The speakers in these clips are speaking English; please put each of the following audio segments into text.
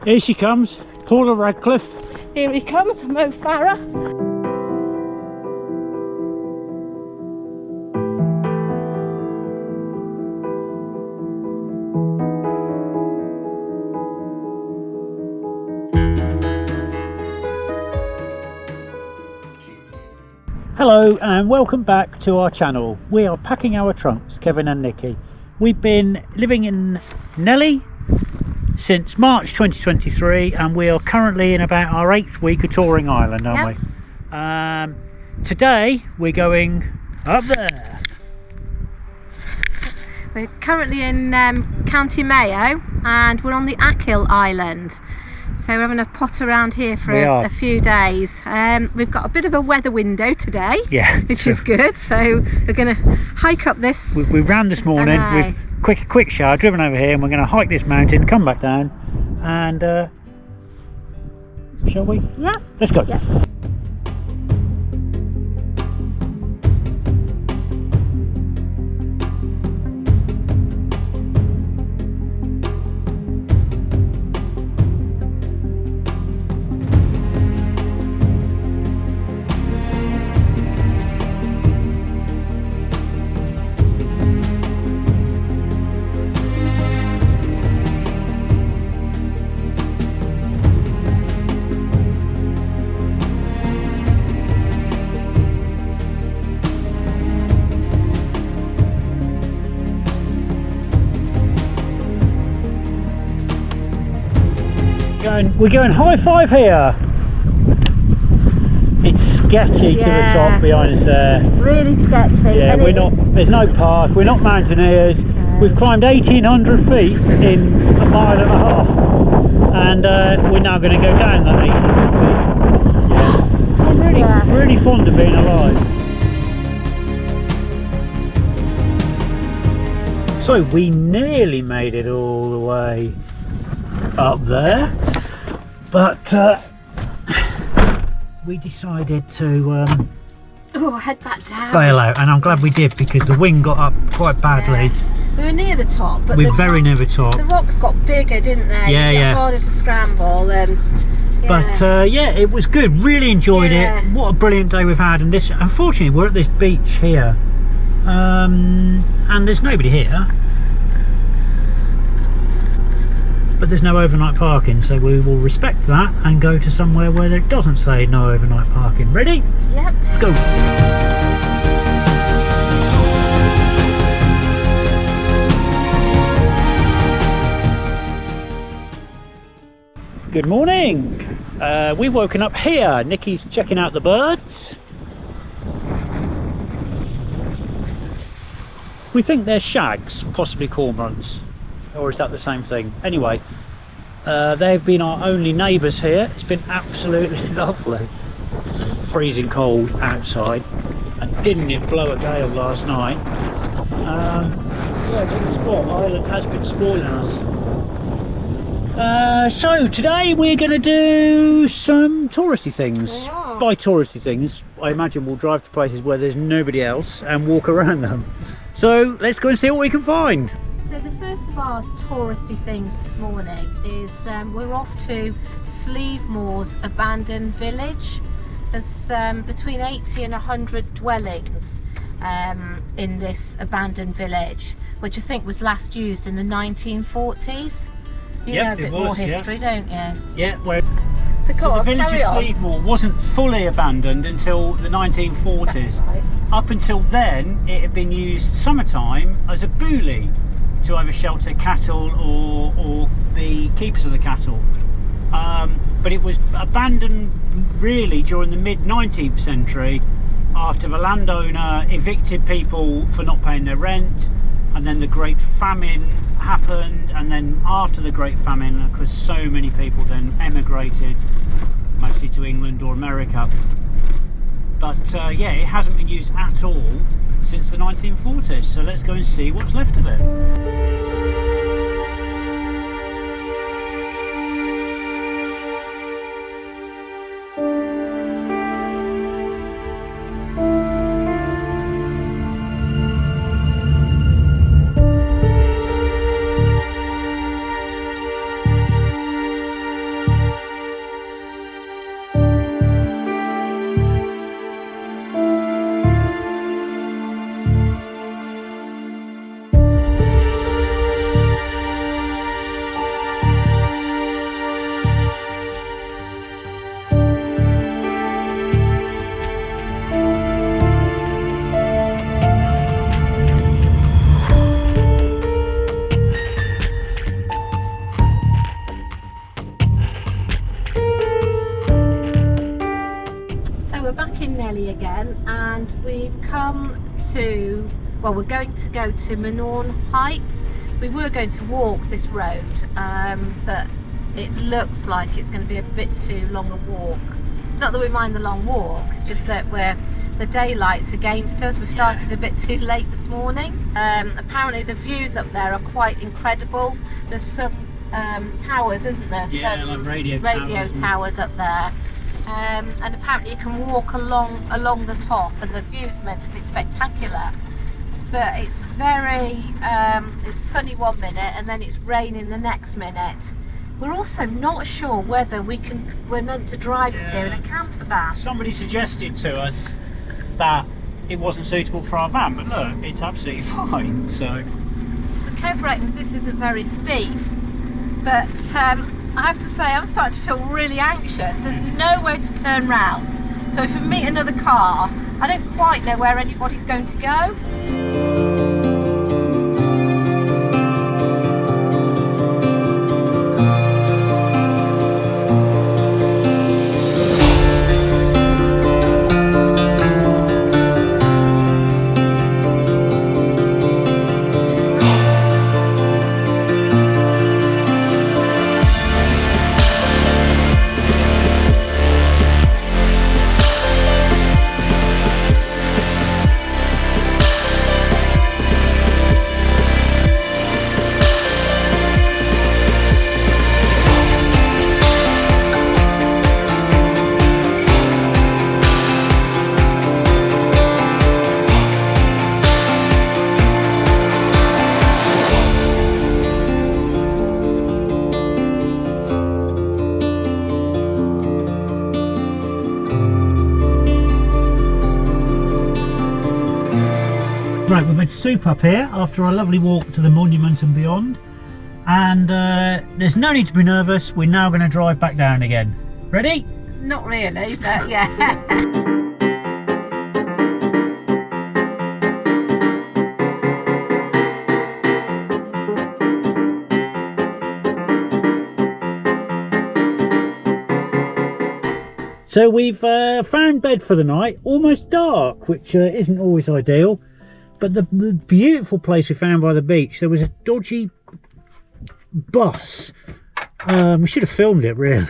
Here she comes, Paula Radcliffe. Here he comes, Mo Farah. Hello and welcome back to our channel. We are packing our trunks, Kevin and Nicky. We've been living in Nellie since March 2023 and we are currently in about our 8th week of touring Ireland, aren't we? Today we're going up there. We're currently in County Mayo and we're on the Achill Island. So we're having a pot around here for a few days. We've got a bit of a weather window today, which is good. So we're going to hike up this. We ran this morning with quick shower, driven over here, and we're going to hike this mountain, come back down, and shall we? Yeah. Let's go. Yeah. We're going high five here. It's sketchy to the top behind us there. Really sketchy. Yeah, and we're not. There's no path. We're not mountaineers. We've climbed 1,800 feet in a mile and a half, and we're now going to go down that 1,800 feet. I'm really fond of being alive. So we nearly made it all the way up there, but we decided to head back down. bail out, and I'm glad we did because the wind got up quite badly. We were near the top, but we're very near the top. The rocks got bigger, didn't they? Yeah. Harder to scramble, and but it was good. Really enjoyed it. What a brilliant day we've had. And this, unfortunately, we're at this beach here, and there's nobody here. But there's no overnight parking, so we will respect that and go to somewhere where it doesn't say no overnight parking. Ready? Yep. Let's go. Good morning. We've woken up here. Nicky's checking out the birds. We think they're shags, possibly cormorants. Or is that the same thing? Anyway, they've been our only neighbours here. It's been absolutely lovely. Freezing cold outside, and didn't it blow a gale last night? Yeah, good spot. Ireland has been spoiling us. So today we're going to do some touristy things. By touristy things, I imagine we'll drive to places where there's nobody else and walk around them. So let's go and see what we can find. So the first of our touristy things this morning is we're off to Sleevemore's abandoned village. There's between 80 and 100 dwellings in this abandoned village, which I think was last used in the 1940s. You know a bit more history, don't you? Yeah, so the village of Sleevemore wasn't fully abandoned until the 1940s. That's right. Up until then, it had been used summertime as a booley to either shelter cattle or the keepers of the cattle. But it was abandoned really during the mid-19th century after the landowner evicted people for not paying their rent, and then the Great Famine happened, and then after the Great Famine, because so many people then emigrated, mostly to England or America. But yeah, it hasn't been used at all since the 1940s, so let's go and see what's left of it. we're back in Nellie again, and we've come to, well, we're going to go to Manorn Heights. We were going to walk this road, but it looks like it's going to be a bit too long a walk. Not that we mind the long walk, it's just that the daylight's against us. We started a bit too late this morning. Apparently the views up there are quite incredible. There's some towers, isn't there? Yeah, some like radio towers up there. And apparently you can walk along the top, and the views are meant to be spectacular. But it's very, it's sunny one minute and then it's raining the next minute. We're also not sure whether we're meant to drive up here in a camper van. Somebody suggested to us that it wasn't suitable for our van, but look, it's absolutely fine. So Kev reckons this isn't very steep, but I have to say I'm starting to feel really anxious. There's nowhere to turn round, so if we meet another car, I don't quite know where anybody's going to go. right, we've had soup up here after our lovely walk to the monument and beyond, and there's no need to be nervous. We're now going to drive back down again. Ready? Not really, but yeah. So we've found bed for the night, almost dark, which isn't always ideal, but the beautiful place we found by the beach, there was a dodgy bus. We should have filmed it really,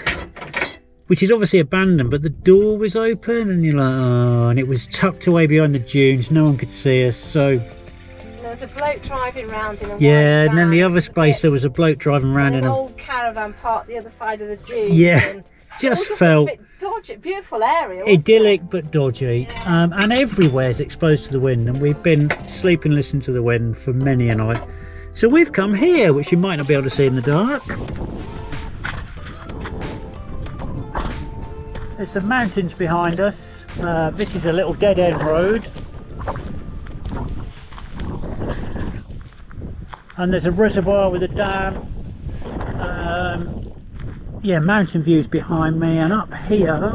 which is obviously abandoned, but the door was open and you're like, oh, and it was tucked away behind the dunes, no one could see us. So there was a bloke driving round in a yeah, white and then the van, other space there was a bloke driving around in an a old caravan parked the other side of the dunes. Yeah. And just it felt a bit dodgy, beautiful area, idyllic but dodgy, and everywhere is exposed to the wind, and we've been sleeping listening to the wind for many a night. So we've come here, which you might not be able to see in the dark. There's the mountains behind us. This is a little dead end road, and there's a reservoir with a dam. Yeah, mountain views behind me, and up here,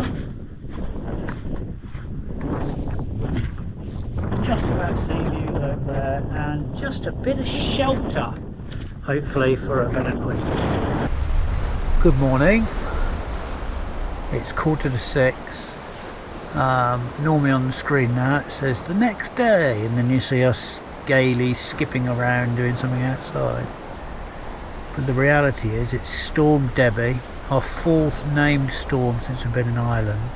just about sea views over there, and just a bit of shelter, hopefully, for a better night. Good morning. It's 5:45. Normally on the screen now it says the next day, and then you see us gaily skipping around doing something outside. But the reality is it's Storm Debbie, our fourth named storm since we've been in Ireland,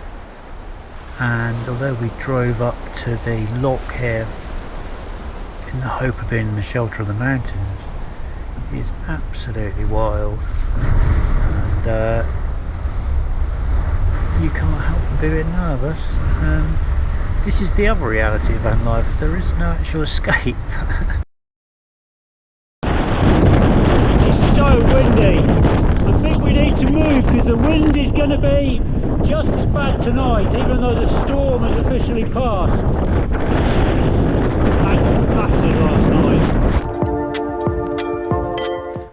and although we drove up to the loch here in the hope of being in the shelter of the mountains, it is absolutely wild, and you can't help but be a bit nervous. This is the other reality of van life, there is no actual escape. It's so windy. I think we need to move because the wind is going to be just as bad tonight, even though the storm has officially passed. And battered last night.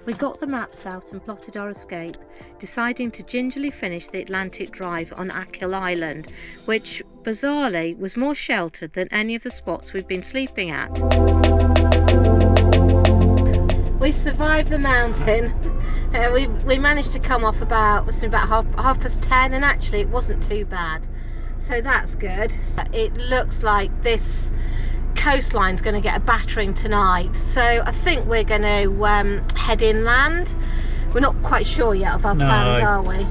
We got the maps out and plotted our escape, deciding to gingerly finish the Atlantic Drive on Achill Island, which, bizarrely, was more sheltered than any of the spots we've been sleeping at. We survived the mountain. We managed to come off about half past 10, and actually it wasn't too bad. So that's good. It looks like this coastline's going to get a battering tonight, so I think we're going to head inland. We're not quite sure yet of our plans, are we?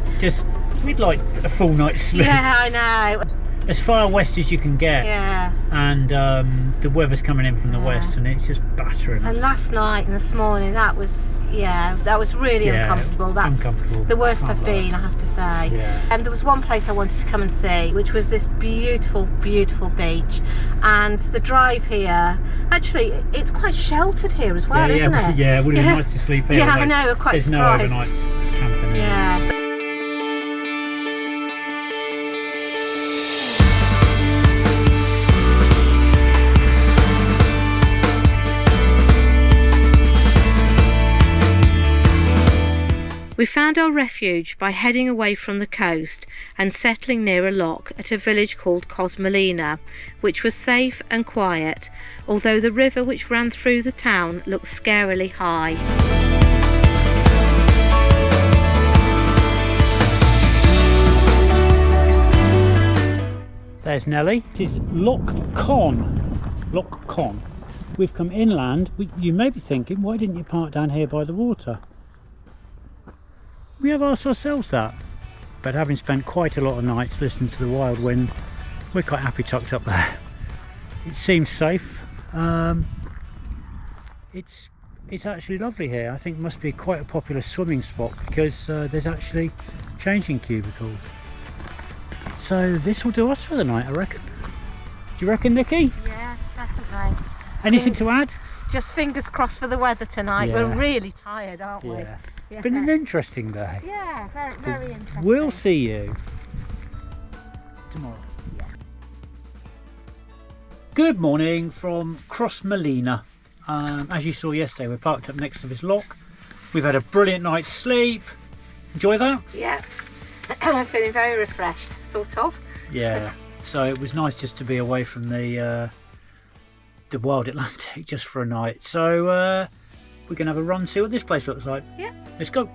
We'd like a full night's sleep. Yeah, I know. As far west as you can get. Yeah. And the weather's coming in from the west, and it's just battering us. And last night and this morning, that was really uncomfortable. That's uncomfortable. the worst I've been, I have to say. Yeah. And there was one place I wanted to come and see, which was this beautiful, beautiful beach. And the drive here, actually, it's quite sheltered here as well, isn't it? Yeah, it would have been nice to sleep here. Yeah, I know, we're quite surprised. There's no overnight camping here. Yeah. We found our refuge by heading away from the coast and settling near a loch at a village called Cosmelina, which was safe and quiet, although the river which ran through the town looked scarily high. There's Nellie. This is Loch Con. We've come inland. You may be thinking, why didn't you park down here by the water? We have asked ourselves that, but having spent quite a lot of nights listening to the wild wind, we're quite happy tucked up there. It seems safe. It's actually lovely here. I think it must be quite a popular swimming spot because there's actually changing cubicles. So this will do us for the night, I reckon. Do you reckon, Nicky? Yes, definitely. Anything to add? Just fingers crossed for the weather tonight. Yeah. We're really tired, aren't we? Yeah. Yeah. Been an interesting day. Yeah, very, very interesting. We'll see you tomorrow. Yeah. Good morning from Crossmelina. As you saw yesterday, we're parked up next to this loch. We've had a brilliant night's sleep. Enjoy that? Yeah. I'm feeling very refreshed, sort of. Yeah. So it was nice just to be away from the wild Atlantic just for a night. So we're going to have a run, see what this place looks like. Yeah. Let's go.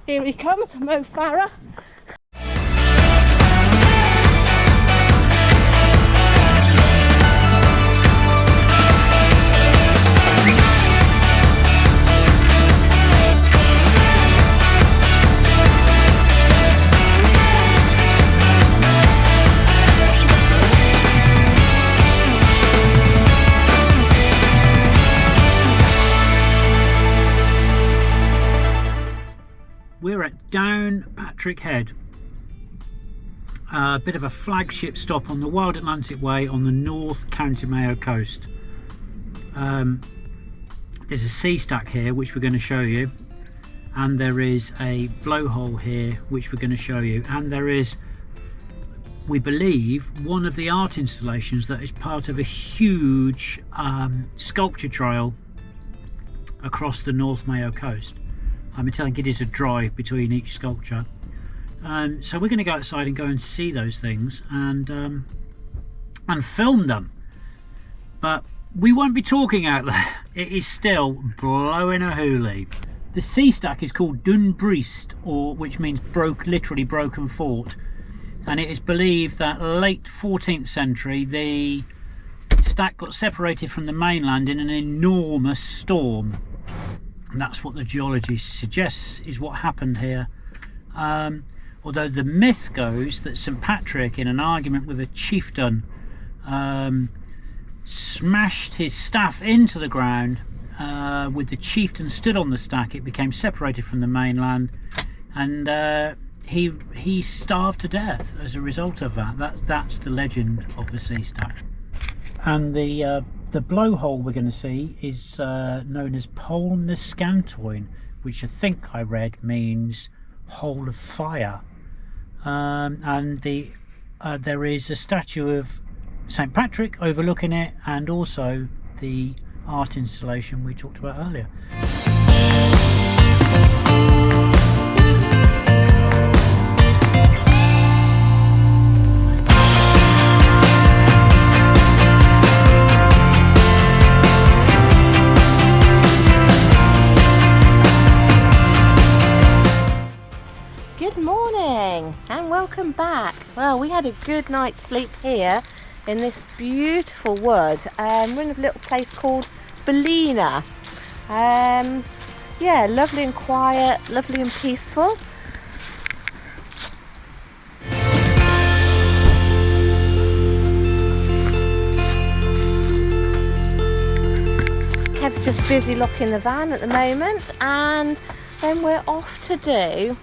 Here he comes, Mo Farah. We're at Downpatrick Head, a bit of a flagship stop on the Wild Atlantic Way on the North County Mayo coast. There's a sea stack here which we're going to show you, and there is a blowhole here which we're going to show you, and there is, we believe, one of the art installations that is part of a huge sculpture trail across the North Mayo coast. I'm telling you, it is a drive between each sculpture. So we're going to go outside and go and see those things and film them. But we won't be talking out there. It is still blowing a hoolie. The sea stack is called Dunbrist, which means literally broken fort. And it is believed that late 14th century the stack got separated from the mainland in an enormous storm. And that's what the geology suggests is what happened here. Although the myth goes that St Patrick, in an argument with a chieftain, smashed his staff into the ground. With the chieftain stood on the stack, it became separated from the mainland, and he starved to death as a result of that. That's the legend of the sea stack. And the blowhole we're going to see is known as Pole Nescantoin, which I think I read means hole of fire. And there is a statue of St Patrick overlooking it, and also the art installation we talked about earlier. welcome back. Well, we had a good night's sleep here in this beautiful wood. We're in a little place called Ballina. Yeah, lovely and quiet, lovely and peaceful. Kev's just busy locking the van at the moment, and then we're off to do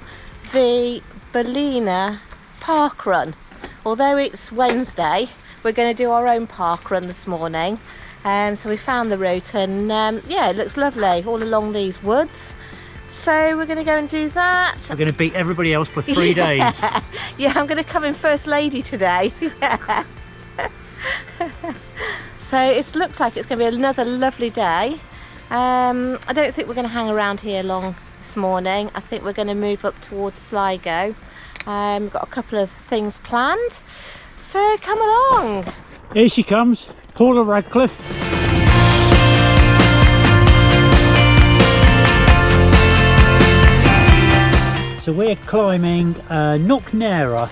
the Ballina park run. Although it's Wednesday, we're going to do our own park run this morning. So we found the route, and yeah, it looks lovely all along these woods. So we're going to go and do that. We're going to beat everybody else for 3 days. Yeah, I'm going to come in first lady today. Yeah. So it looks like it's going to be another lovely day. I don't think we're going to hang around here long this morning. I think we're going to move up towards Sligo. We've got a couple of things planned. So come along. Here she comes, Paula Radcliffe. So we're climbing Knocknarea.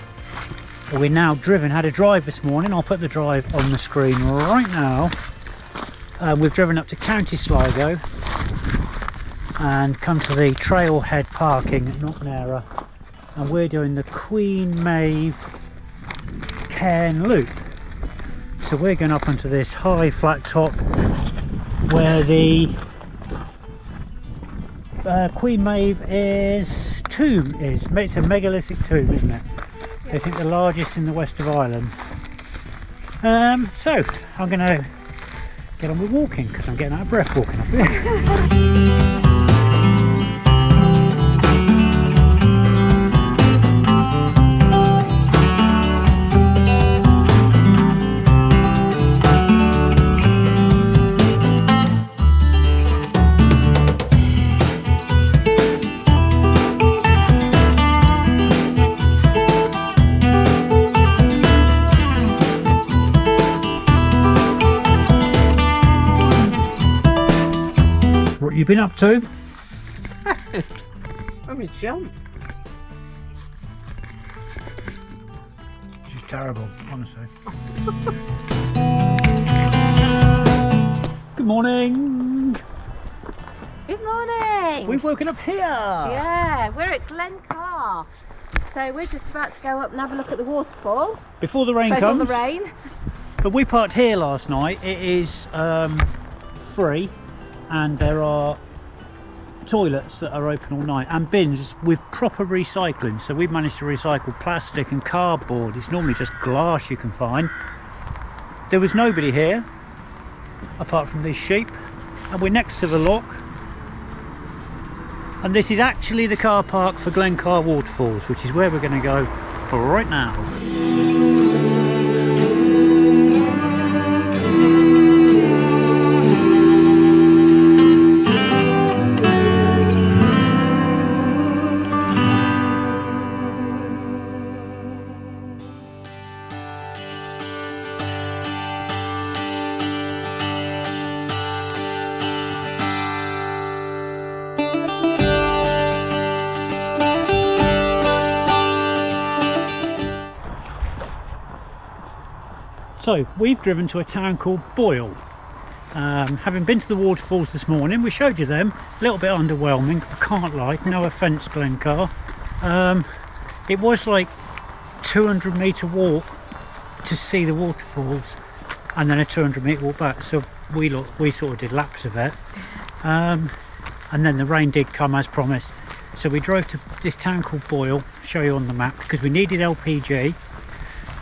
We're now had a drive this morning. I'll put the drive on the screen right now. We've driven up to County Sligo and come to the trailhead parking at Knocknarea, and we're doing the Queen Maeve Cairn Loop. So we're going up onto this high flat top where the Queen Maeve's tomb is. It's a megalithic tomb, isn't it? I think the largest in the west of Ireland. So I'm going to get on with walking because I'm getting out of breath walking up here. What you been up to? I'm a jump. She's terrible, honestly. Good morning. Good morning. We've woken up here. Yeah, we're at Glencar. So we're just about to go up and have a look at the waterfall. Before the rain Before comes. the rain. But we parked here last night. It is free, and there are toilets that are open all night and bins with proper recycling. So we've managed to recycle plastic and cardboard. It's normally just glass you can find. There was nobody here apart from these sheep, and we're next to the lock, and this is actually the car park for Glencar Waterfalls, which is where we're going to go right now. So we've driven to a town called Boyle. Having been to the waterfalls this morning, we showed you them. A little bit underwhelming, I can't lie, no offence Glencar. It was like 200 metre walk to see the waterfalls, and then a 200 metre walk back, so we sort of did laps of it. And then the rain did come as promised, so we drove to this town called Boyle, show you on the map, because we needed LPG.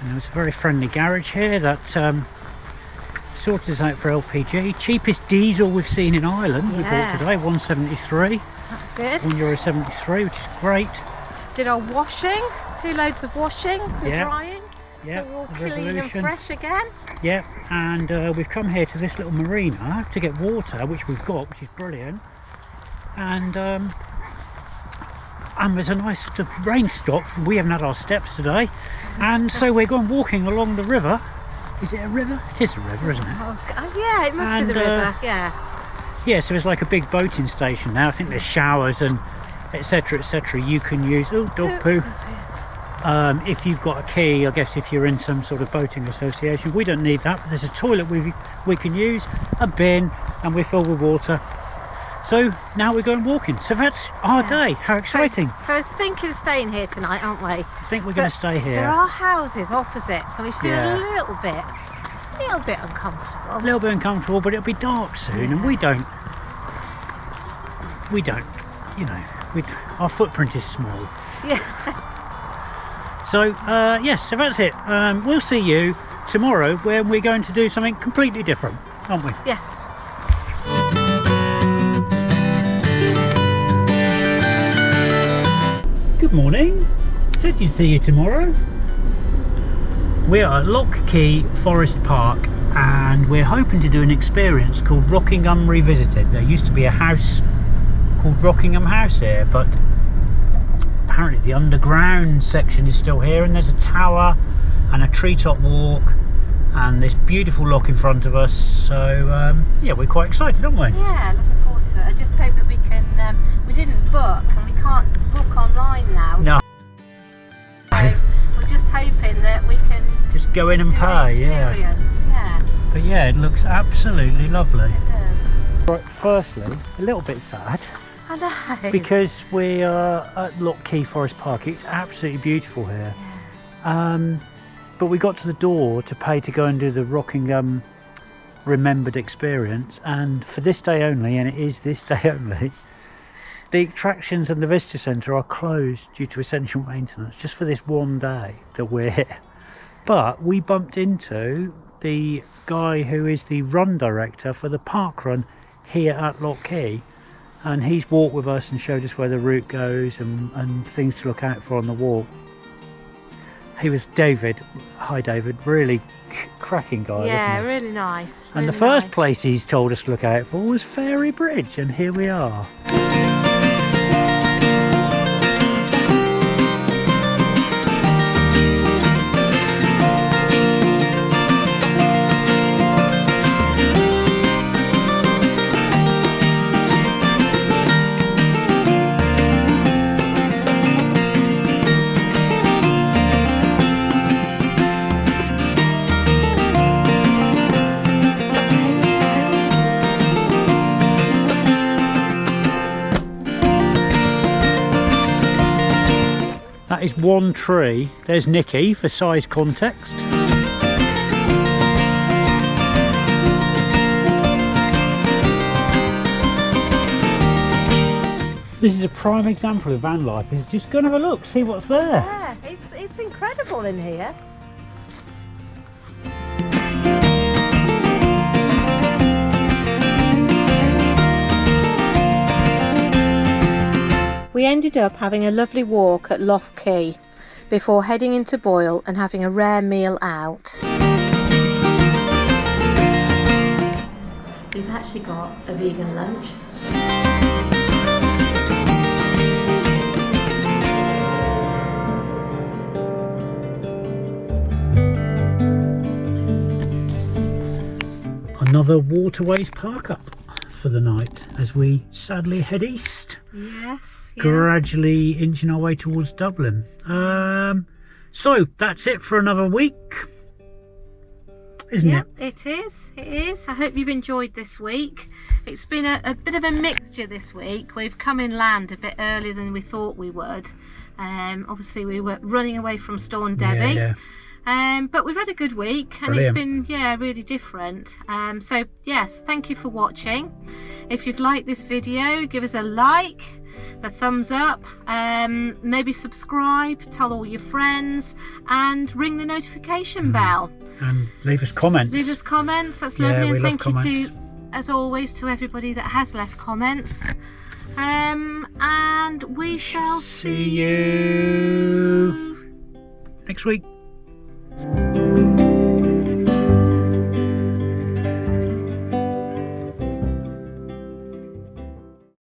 And there was a very friendly garage here that sorted us out for LPG. Cheapest diesel we've seen in Ireland. We bought today, 1.73. That's good. €1.73, which is great. Did our washing, 2 loads of washing, the drying. Yeah, so we're all clean and fresh again. Yeah, and we've come here to this little marina to get water, which we've got, which is brilliant. And there's the rain stopped. We haven't had our steps today, and so we're going walking along the river. Is it a river? It is a river, isn't it? Oh, yeah, it must be the river. Yes. Yeah, so it's like a big boating station now. I think there's showers and etc. etc. You can use. Oh, dog poo. If you've got a key, I guess if you're in some sort of boating association, we don't need that, but there's a toilet we can use, a bin, and we're filled with water. So now we're going walking. So that's our day. How exciting. So we're thinking of staying here tonight, aren't we? I think we're going to stay here. There are houses opposite, so we feel a little bit uncomfortable. A little bit uncomfortable, but it'll be dark soon, and we don't, you know, our footprint is small. Yeah. So, yes, so that's it. We'll see you tomorrow when we're going to do something completely different, aren't we? Yes. Good morning. Said you'd see you tomorrow. We are at Lock Key Forest Park and we're hoping to do an experience called Rockingham Revisited. There used to be a house called Rockingham House here, but apparently the underground section is still here, and there's a tower and a treetop walk and this beautiful lock in front of us. So yeah, we're quite excited, aren't we? Yeah, looking forward to it. I just hope that we can, we didn't book and we can't book online now. No. So we're just hoping that we can just go in and pay, yeah. Yes. But yeah, it looks absolutely lovely. It does. Right, firstly, a little bit sad. I know. Because we are at Lock Key Forest Park. It's absolutely beautiful here. But we got to the door to pay to go and do the Rockingham Remembered experience, and for this day only, and it is this day only, the attractions and the visitor centre are closed due to essential maintenance just for this one day that we're here. But we bumped into the guy who is the run director for the park run here at Lock Key, and he's walked with us and showed us where the route goes and things to look out for on the walk. He was David. Hi David, really cracking guy, yeah, isn't he? really nice. And the first place he's told us to look out for was Fairy Bridge, and here we are. That is one tree. There's Nicky for size context. This is a prime example of van life. Is just go and have a look, see what's there. Yeah, it's incredible in here. We ended up having a lovely walk at Lock Key before heading into Boyle and having a rare meal out. We've actually got a vegan lunch. Another waterways park up for the night as we sadly head east. Yes. Yeah. Gradually inching our way towards Dublin. So that's it for another week, isn't it? It is. It is. I hope you've enjoyed this week. It's been a bit of a mixture this week. We've come inland a bit earlier than we thought we would. Obviously we were running away from Storm Debbie. Yeah. But we've had a good week and Brilliant. It's been really different. So yes, thank you for watching. If you've liked this video, give us a like, a thumbs up, maybe subscribe, tell all your friends and ring the notification bell. And leave us comments. Leave us comments, that's Yeah, lovely. we And love thank comments. you to, as always, to everybody that has left comments. And we shall See you next week.